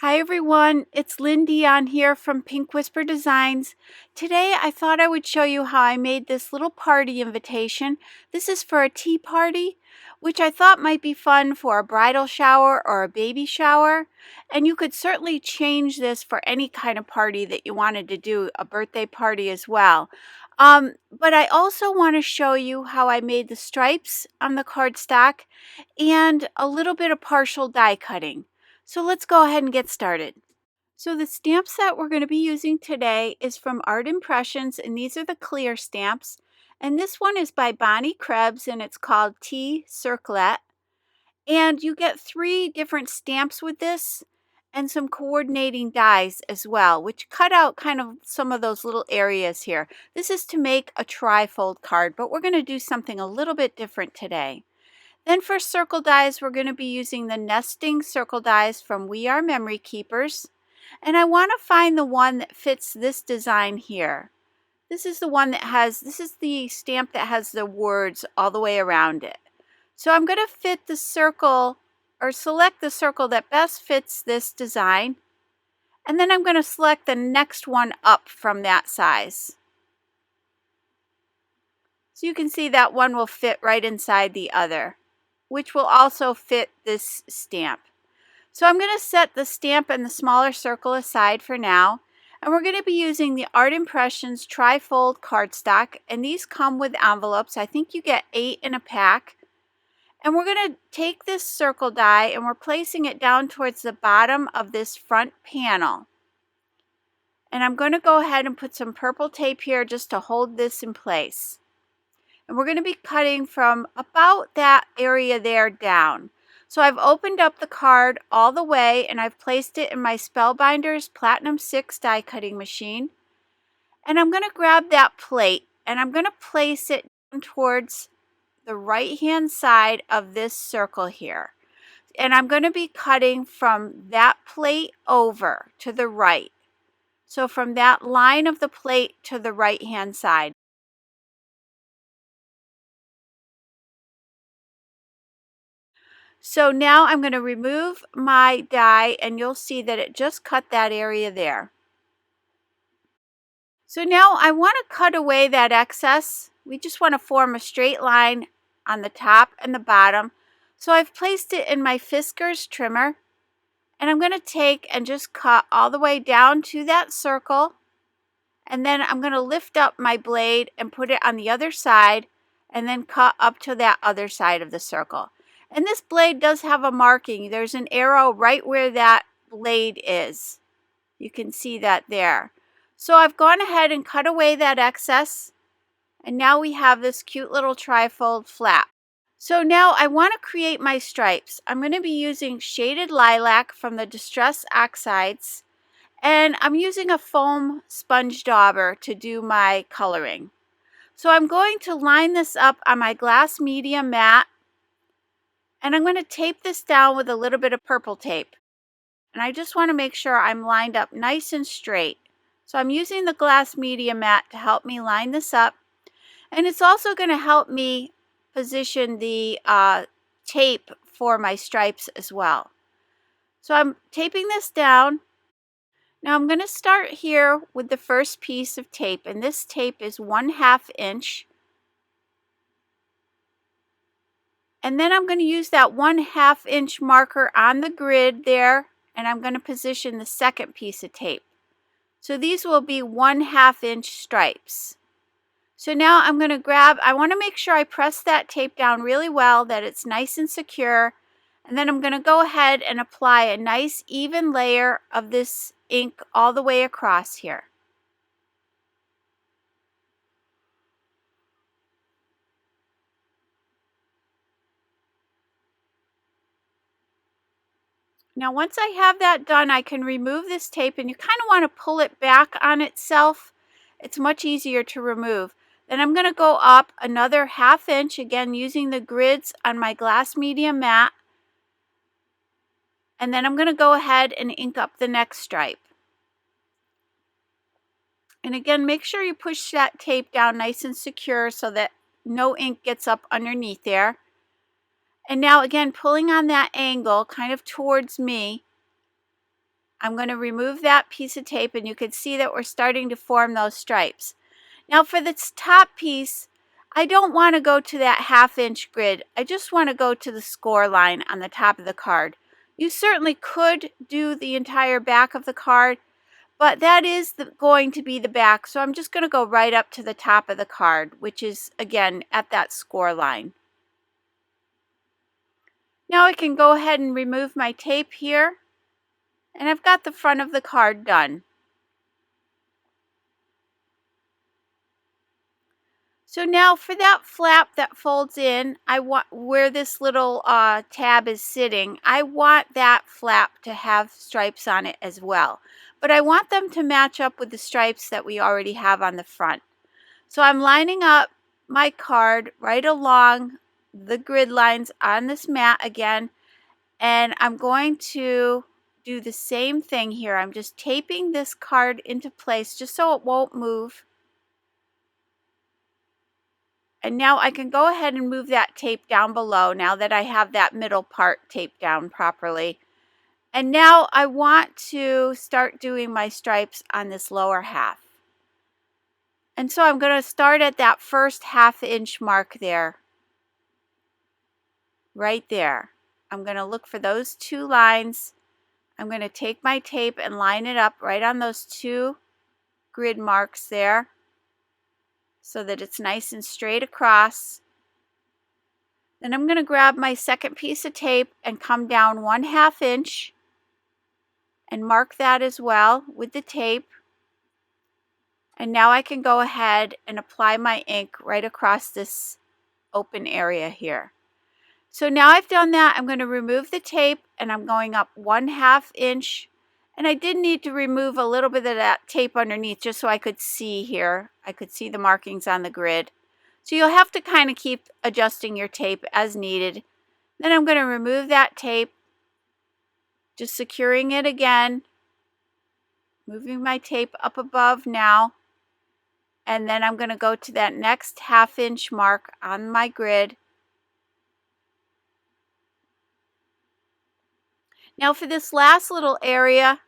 Hi everyone, it's Lindy on here from Pink Whisper Designs. Today I thought I would show you how I made this little party invitation. This is for a tea party, which I thought might be fun for a bridal shower or a baby shower. And you could certainly change this for any kind of party that you wanted to do, a birthday party as well. But I also want to show you how I made the stripes on the cardstock and a little bit of partial die cutting. So let's go ahead and get started. So the stamp set we're going to be using today is from Art Impressions, and these are the clear stamps. And this one is by Bonnie Krebs, and it's called Tea Circlet. And you get 3 different stamps with this and some coordinating dies as well, which cut out kind of some of those little areas here. This is to make a tri-fold card, but we're going to do something a little bit different today. Then for circle dies, we're going to be using the nesting circle dies from We Are Memory Keepers. And I want to find the one that fits this design here. This is the one that has, this is the stamp that has the words all the way around it. So I'm going to fit the circle, or select the circle that best fits this design. And then I'm going to select the next one up from that size. So you can see that one will fit right inside the other, which will also fit this stamp. So I'm going to set the stamp and the smaller circle aside for now. And we're going to be using the Art Impressions Tri-Fold Cardstock. And these come with envelopes. I think you get 8 in a pack. And we're going to take this circle die and we're placing it down towards the bottom of this front panel. And I'm going to go ahead and put some purple tape here just to hold this in place. And we're going to be cutting from about that area there down. So I've opened up the card all the way and I've placed it in my Spellbinders Platinum 6 die cutting machine. And I'm going to grab that plate and I'm going to place it down towards the right hand side of this circle here. And I'm going to be cutting from that plate over to the right. So from that line of the plate to the right hand side. So now I'm going to remove my die and you'll see that it just cut that area there. So now I want to cut away that excess. We just want to form a straight line on the top and the bottom. So I've placed it in my Fiskars trimmer and I'm going to take and just cut all the way down to that circle. And then I'm going to lift up my blade and put it on the other side and then cut up to that other side of the circle. And this blade does have a marking. There's an arrow right where that blade is. You can see that there. So I've gone ahead and cut away that excess. And now we have this cute little tri-fold flap. So now I want to create my stripes. I'm going to be using Shaded Lilac from the Distress Oxides. And I'm using a foam sponge dauber to do my coloring. So I'm going to line this up on my glass media mat. And I'm going to tape this down with a little bit of purple tape. And I just want to make sure I'm lined up nice and straight. So I'm using the glass media mat to help me line this up. And it's also going to help me position the tape for my stripes as well. So I'm taping this down. Now I'm going to start here with the first piece of tape. And this tape is 1/2 inch. And then I'm going to use that 1/2 inch marker on the grid there. And I'm going to position the second piece of tape. So these will be 1/2 inch stripes. So now I'm going to grab, I want to make sure I press that tape down really well, that it's nice and secure. And then I'm going to go ahead and apply a nice even layer of this ink all the way across here. Now once I have that done, I can remove this tape and you kind of want to pull it back on itself. It's much easier to remove. Then I'm going to go up another 1/2 inch, again using the grids on my glass media mat. And then I'm going to go ahead and ink up the next stripe. And again, make sure you push that tape down nice and secure so that no ink gets up underneath there. And now again, pulling on that angle kind of towards me, I'm going to remove that piece of tape, and you can see that we're starting to form those stripes. Now for this top piece, I don't want to go to that 1/2 inch grid. I just want to go to the score line on the top of the card. You certainly could do the entire back of the card, but that is going to be the back, so I'm just going to go right up to the top of the card, which is, again, at that score line. Now I can go ahead and remove my tape here, and I've got the front of the card done. So now for that flap that folds in, I want where this little tab is sitting, I want that flap to have stripes on it as well. But I want them to match up with the stripes that we already have on the front. So I'm lining up my card right along the grid lines on this mat again, and I'm going to do the same thing here. I'm just taping this card into place just so it won't move. And now I can go ahead and move that tape down below now that I have that middle part taped down properly. And now I want to start doing my stripes on this lower half. And so I'm going to start at that first 1/2 inch mark there. Right there. I'm going to look for those 2 lines. I'm going to take my tape and line it up right on those 2 grid marks there so that it's nice and straight across. Then I'm going to grab my second piece of tape and come down 1/2 inch and mark that as well with the tape. And now I can go ahead and apply my ink right across this open area here. So now I've done that, I'm going to remove the tape and I'm going up 1/2 inch. And I did need to remove a little bit of that tape underneath just so I could see here. I could see the markings on the grid. So you'll have to kind of keep adjusting your tape as needed. Then I'm going to remove that tape, just securing it again, moving my tape up above now, and then I'm going to go to that next 1/2 inch mark on my grid. Now for this last little area,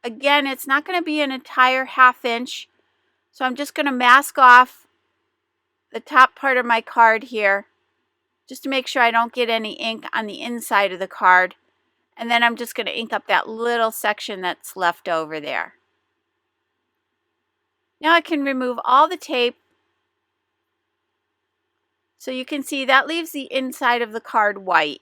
again, it's not going to be an entire 1/2 inch, so I'm just going to mask off the top part of my card here, just to make sure I don't get any ink on the inside of the card. And then I'm just going to ink up that little section that's left over there. Now I can remove all the tape. So you can see that leaves the inside of the card white.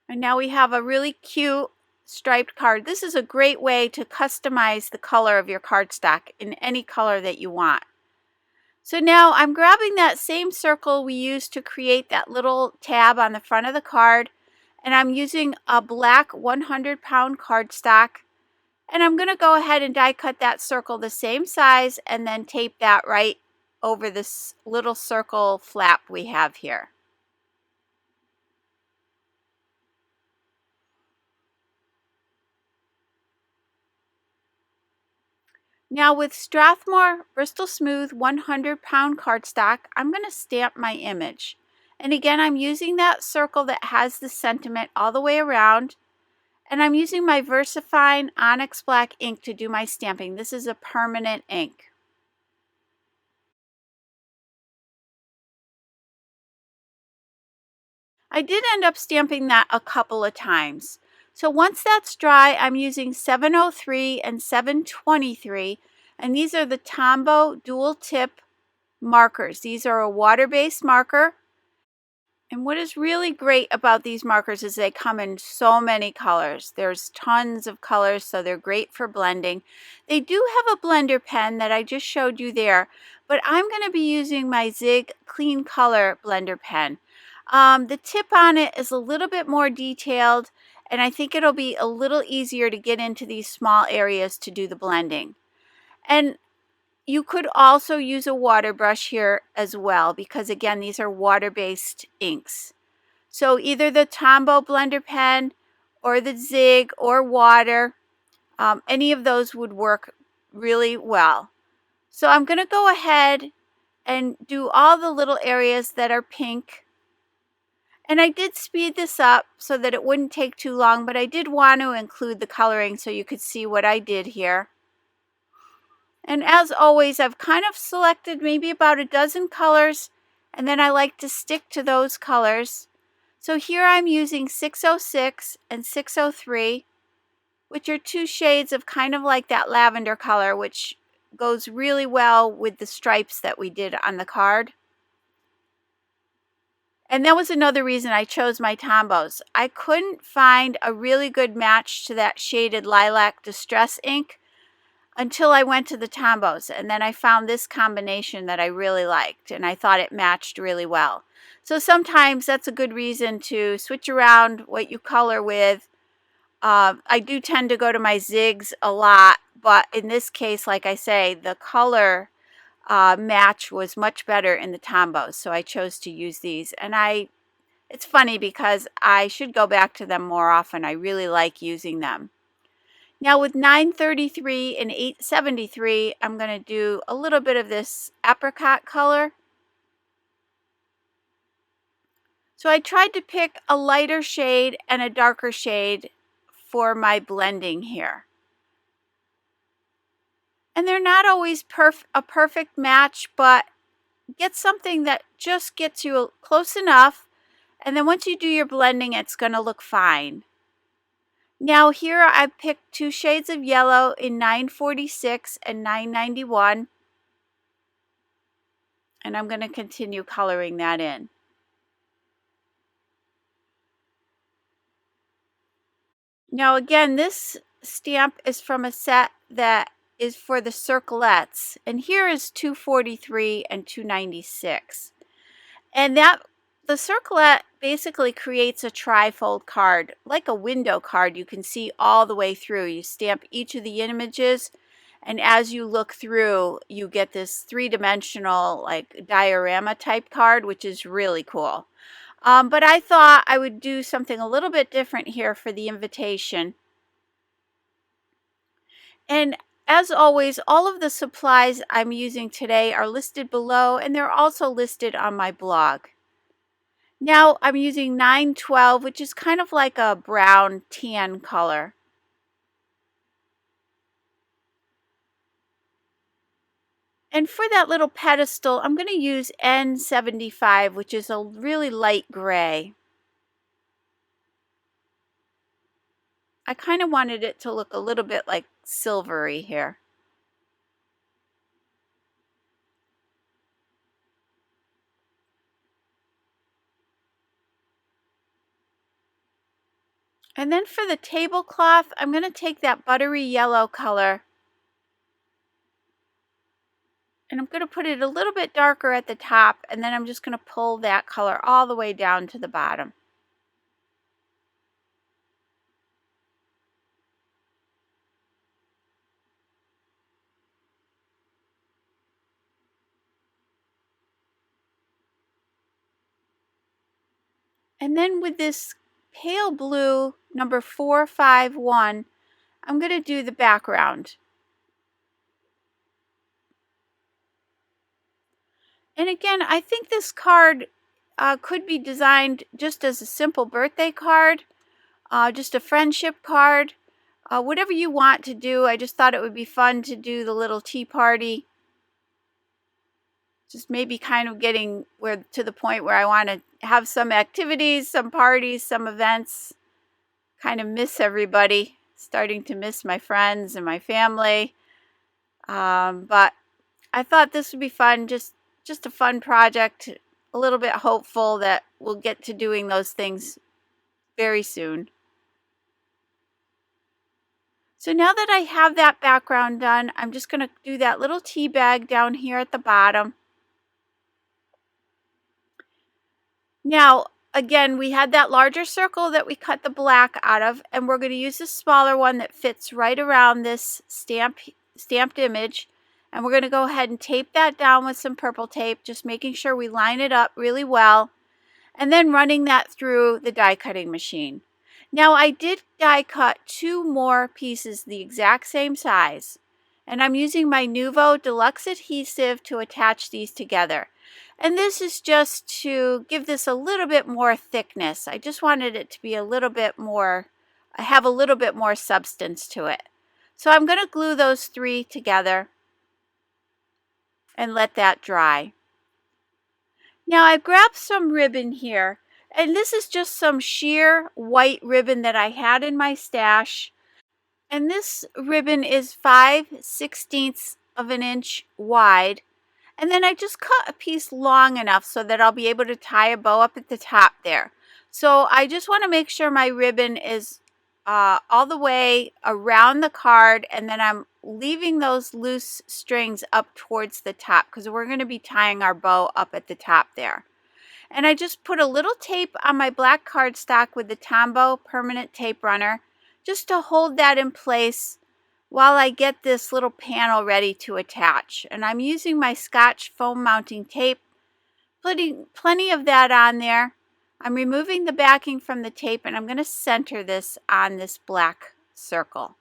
And now we have a really cute striped card. This is a great way to customize the color of your cardstock in any color that you want. So now I'm grabbing that same circle we used to create that little tab on the front of the card, and I'm using a black 100-pound cardstock, and I'm going to go ahead and die cut that circle the same size and then tape that right over this little circle flap we have here. Now with Strathmore Bristol Smooth 100-pound cardstock, I'm going to stamp my image. And again, I'm using that circle that has the sentiment all the way around. And I'm using my VersaFine Onyx Black ink to do my stamping. This is a permanent ink. I did end up stamping that a couple of times. So once that's dry, I'm using 703 and 723, and these are the Tombow Dual Tip Markers. These are a water-based marker. And what is really great about these markers is they come in so many colors. There's tons of colors, so they're great for blending. They do have a blender pen that I just showed you there, but I'm going to be using my Zig Clean Color blender pen. The tip on it is a little bit more detailed, and I think it'll be a little easier to get into these small areas to do the blending. And you could also use a water brush here as well, because again, these are water-based inks. So either the Tombow blender pen or the Zig or water, any of those would work really well. So I'm going to go ahead and do all the little areas that are pink. And I did speed this up so that it wouldn't take too long, but I did want to include the coloring so you could see what I did here. And as always, I've kind of selected maybe about a dozen colors, and then I like to stick to those colors. So here I'm using 606 and 603, which are two shades of kind of like that lavender color, which goes really well with the stripes that we did on the card. And that was another reason I chose my Tombows. I couldn't find a really good match to that shaded lilac distress ink until I went to the Tombows, and then I found this combination that I really liked, and I thought it matched really well. So sometimes that's a good reason to switch around what you color with. I do tend to go to my zigs a lot, but in this case, like I say, the color match was much better in the Tombows, so I chose to use these. And it's funny because I should go back to them more often. I really like using them. Now with 933 and 873, I'm going to do a little bit of this apricot color. So I tried to pick a lighter shade and a darker shade for my blending here. And they're not always a perfect match, but get something that just gets you close enough, and then once you do your blending, it's going to look fine. Now here I picked two shades of yellow in 946 and 991, and I'm going to continue coloring that in. Now again, this stamp is from a set that is for the Circlets, and here is 243 and 296. And the Circlet basically creates a trifold card, like a window card. You can see all the way through. You stamp each of the images, and as you look through, you get this three-dimensional like diorama type card, which is really cool. But I thought I would do something a little bit different here for the invitation. And as always, all of the supplies I'm using today are listed below, and they're also listed on my blog. Now I'm using 912, which is kind of like a brown tan color. And for that little pedestal, I'm going to use N75, which is a really light gray. I kind of wanted it to look a little bit like silvery here. And then for the tablecloth, I'm going to take that buttery yellow color, and I'm going to put it a little bit darker at the top, and then I'm just going to pull that color all the way down to the bottom. And then with this pale blue number 451, I'm going to do the background. And again, I think this card could be designed just as a simple birthday card, just a friendship card, whatever you want to do. I just thought it would be fun to do the little tea party. Just maybe kind of getting to the point where I want to have some activities, some parties, some events. Kind of miss everybody, starting to miss my friends and my family. But I thought this would be fun, just a fun project, a little bit hopeful that we'll get to doing those things very soon. So now that I have that background done, I'm just going to do that little tea bag down here at the bottom. Now, again, we had that larger circle that we cut the black out of, and we're going to use the smaller one that fits right around this stamped image. And we're going to go ahead and tape that down with some purple tape, just making sure we line it up really well, and then running that through the die cutting machine. Now I did die cut two more pieces the exact same size, and I'm using my Nuvo Deluxe adhesive to attach these together. And this is just to give this a little bit more thickness. I just wanted it to be a little bit more, have a little bit more substance to it. So I'm going to glue those three together and let that dry. Now I've grabbed some ribbon here, and this is just some sheer white ribbon that I had in my stash. And this ribbon is 5/16 of an inch wide. And then I just cut a piece long enough so that I'll be able to tie a bow up at the top there. So I just want to make sure my ribbon is all the way around the card, and then I'm leaving those loose strings up towards the top because we're going to be tying our bow up at the top there. And I just put a little tape on my black cardstock with the Tombow permanent tape runner just to hold that in place while I get this little panel ready to attach. And I'm using my Scotch foam mounting tape, putting plenty of that on there. I'm removing the backing from the tape, and I'm going to center this on this black circle.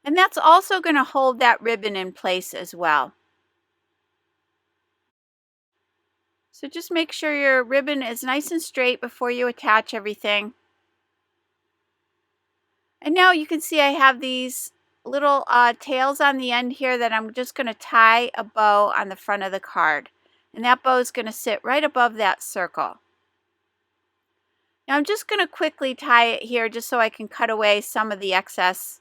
And that's also going to hold that ribbon in place as well. So just make sure your ribbon is nice and straight before you attach everything. And now you can see I have these little tails on the end here that I'm just going to tie a bow on the front of the card. And that bow is going to sit right above that circle. Now I'm just going to quickly tie it here just so I can cut away some of the excess.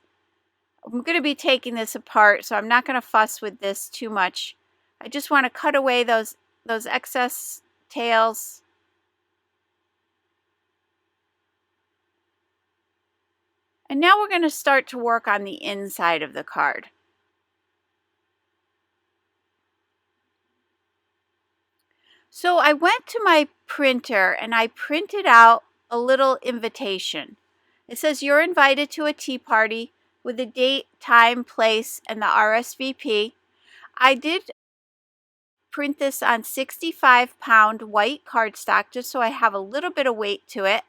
I'm going to be taking this apart, so I'm not going to fuss with this too much. I just want to cut away those excess tails. And now we're going to start to work on the inside of the card. So I went to my printer and I printed out a little invitation. It says you're invited to a tea party with the date, time, place, and the RSVP. I did print this on 65-pound white cardstock just so I have a little bit of weight to it.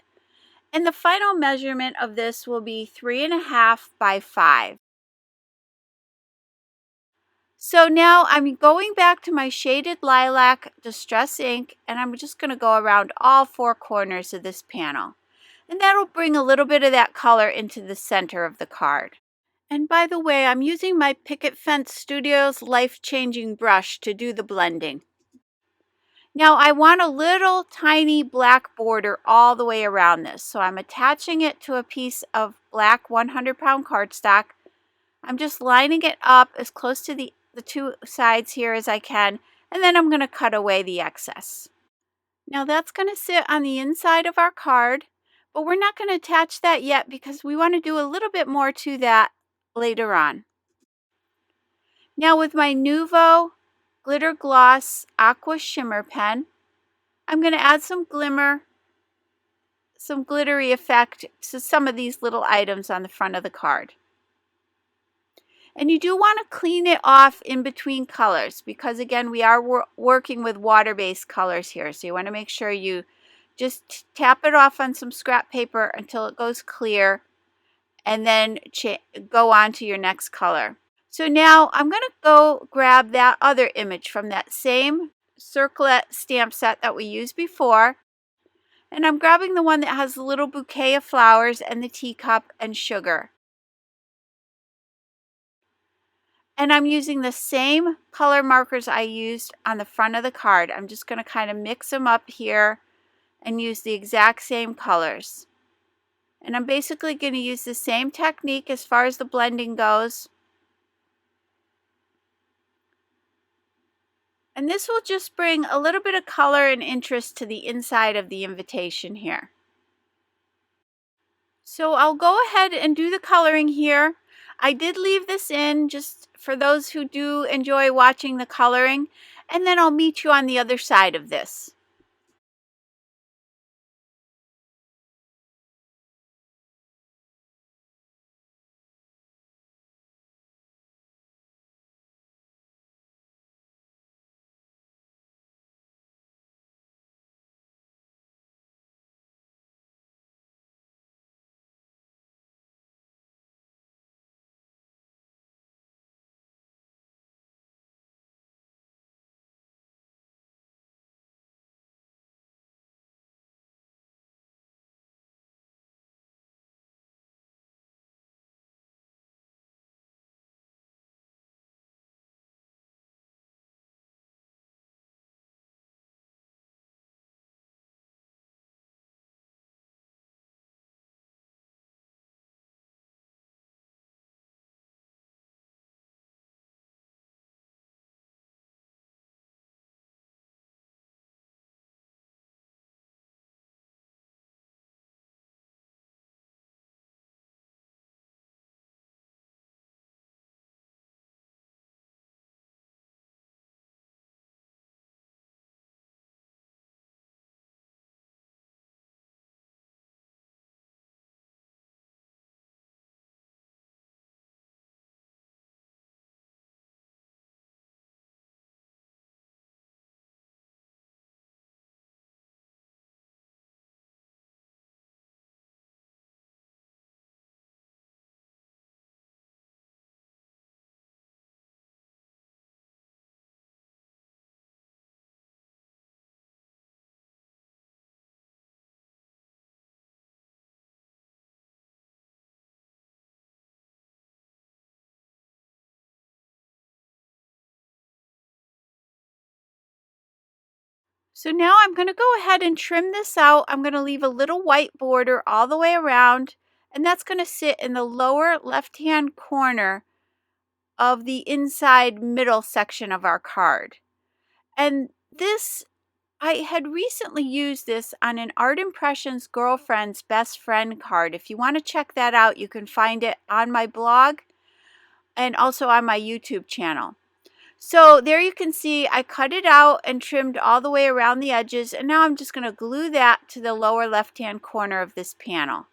And the final measurement of this will be 3.5 by 5. So now I'm going back to my shaded lilac distress ink, and I'm just going to go around all four corners of this panel. And that'll bring a little bit of that color into the center of the card. And by the way, I'm using my Picket Fence Studios Life-Changing brush to do the blending. Now I want a little tiny black border all the way around this. So I'm attaching it to a piece of black 100-pound cardstock. I'm just lining it up as close to the two sides here as I can, and then I'm going to cut away the excess. Now that's going to sit on the inside of our card, but we're not going to attach that yet because we want to do a little bit more to that later on. Now with my Nuvo Glitter Gloss Aqua Shimmer pen, I'm going to add some glimmer, some glittery effect to some of these little items on the front of the card. And you do want to clean it off in between colors because, again, we are working with water-based colors here. So you want to make sure you just tap it off on some scrap paper until it goes clear, and then go on to your next color. So now I'm going to go grab that other image from that same Circlet stamp set that we used before. And I'm grabbing the one that has the little bouquet of flowers and the teacup and sugar. And I'm using the same color markers I used on the front of the card. I'm just going to kind of mix them up here and use the exact same colors. And I'm basically going to use the same technique as far as the blending goes. And this will just bring a little bit of color and interest to the inside of the invitation here. So I'll go ahead and do the coloring here. I did leave this in just for those who do enjoy watching the coloring, and then I'll meet you on the other side of this. So now I'm going to go ahead and trim this out. I'm going to leave a little white border all the way around, and that's going to sit in the lower left-hand corner of the inside middle section of our card. And this, I had recently used this on an Art Impressions Girlfriend's Best Friend card. If you want to check that out, you can find it on my blog and also on my YouTube channel. So there you can see I cut it out and trimmed all the way around the edges, and now I'm just going to glue that to the lower left-hand corner of this panel.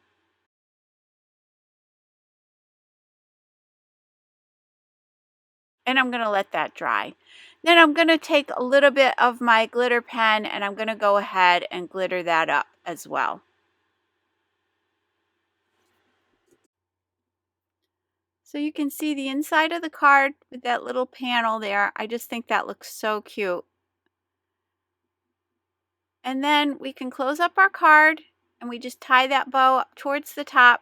And I'm going to let that dry. Then I'm going to take a little bit of my glitter pen and I'm going to go ahead and glitter that up as well. So you can see the inside of the card with that little panel there. I just think that looks so cute. And then we can close up our card and we just tie that bow up towards the top.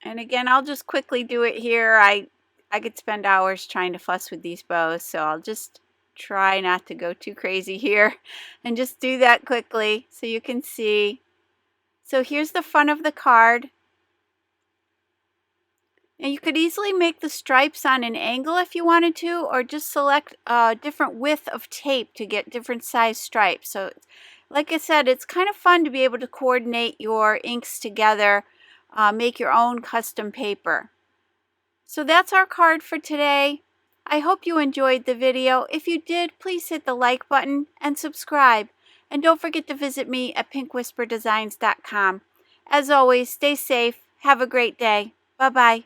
And again, I'll just quickly do it here. I could spend hours trying to fuss with these bows, so I'll just try not to go too crazy here and just do that quickly so you can see. So here's the front of the card. Now you could easily make the stripes on an angle if you wanted to, or just select a different width of tape to get different size stripes. So like I said, it's kind of fun to be able to coordinate your inks together, make your own custom paper. So that's our card for today. I hope you enjoyed the video. If you did, please hit the like button and subscribe. And don't forget to visit me at pinkwhisperdesigns.com. As always, stay safe. Have a great day. Bye-bye.